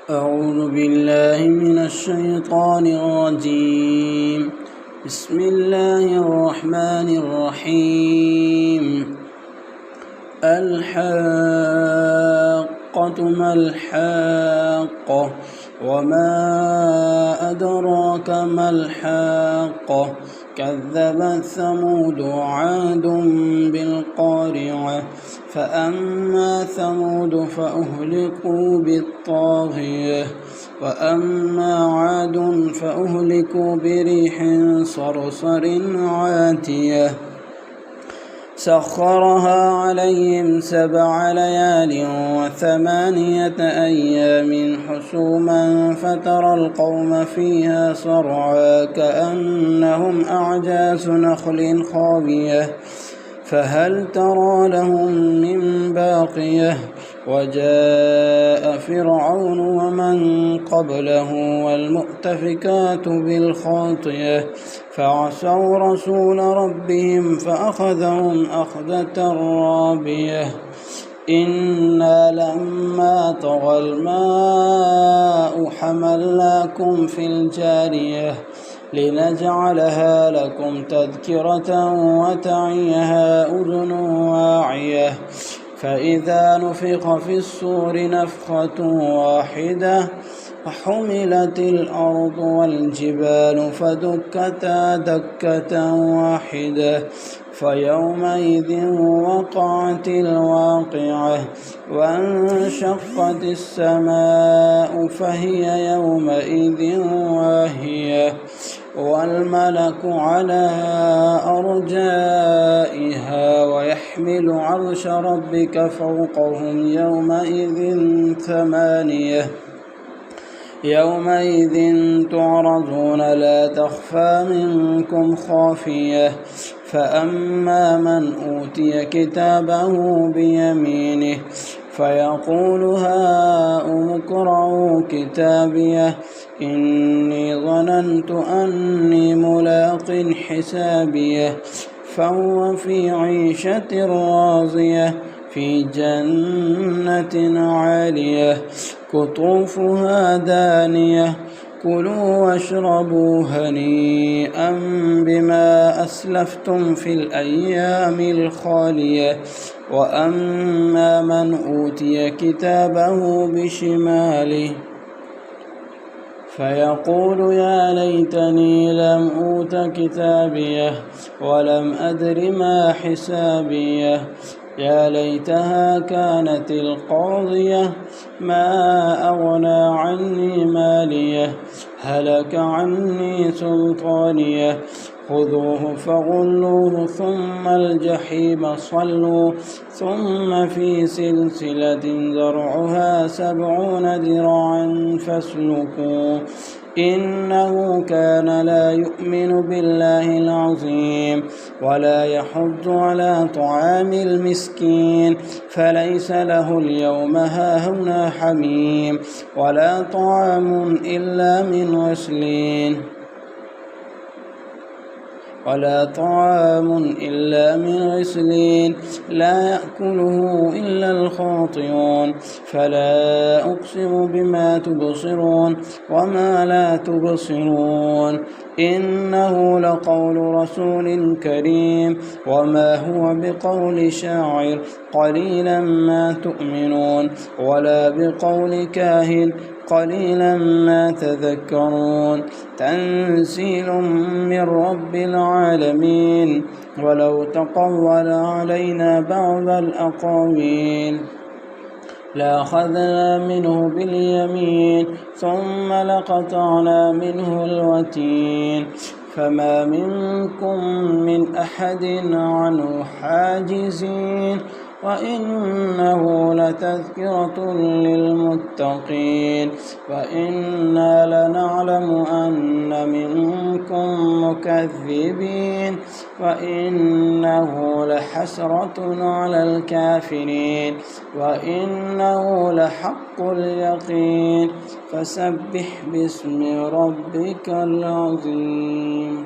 أعوذ بالله من الشيطان الرجيم. بسم الله الرحمن الرحيم. الحاقة ما الحاقة وما أدراك ما الحاقة كذبت ثمود وعاد بالقارعة فأما ثمود فأهلكوا بالطاغية وأما عاد فأهلكوا بريح صرصر عاتية سخرها عليهم 7 ليال و8 أيام حسوما فترى القوم فيها صرعى كأنهم أعجاز نخل خاوية فهل ترى لهم من باقية وجاء فرعون ومن قبله والمؤتفكات بالخاطية فعصوا رسول ربهم فأخذهم أخذة رابية إنا لما طغى الماء حملناكم في الجارية لنجعلها لكم تذكرة وتعيها أذن واعية فإذا نفخ في الصور نفخة واحدة وحملت الأرض والجبال فدكتا دكة واحدة فيومئذ وقعت الواقعة وانشقت السماء فهي يومئذ واهية والملك على أرجائها ويحمل عرش ربك فوقهم يومئذ 8 يومئذ تعرضون لا تخفى منكم خافية فأما من أوتي كتابه بيمينه فيقول هاؤم اقرءوا كتابيه إني ظننت أني ملاق حسابيه فهو في عيشة راضية في جنة عالية قطوفها دانية كلوا واشربوا هنيئا بما أسلفتم في الأيام الخالية وأما من أوتي كتابه بشماله فيقول يا ليتني لم أوت كتابيه ولم أدر ما حسابيه يا ليتها كانت القاضية ما أغنى عني ماليه هلك عني سلطانيه خذوه فغلوه ثم الجحيم صلوا ثم في سلسلة ذرعها 70 ذراعا فاسلكوه إنه كان لا يؤمن بالله العظيم ولا يحض على طعام المسكين فليس له اليوم هاهنا حميم ولا طعام إلا من غسلين لا يأكله إلا الخاطئون فلا أقسم بما تبصرون وما لا تبصرون إنه لقول رسول كريم وما هو بقول شاعر قليلا ما تؤمنون ولا بقول كاهن قليلا ما تذكرون تنزيل من رب العالمين ولو تقول علينا بعض الأقاويل لأخذنا منه باليمين ثم لقطعنا منه الوتين فما منكم من أحد عنه حاجزين وإنه لتذكرة للمتقين وإنا لنعلم أن منكم مكذبين وإنه لحسرة على الكافرين وإنه لحق اليقين فسبح باسم ربك العظيم.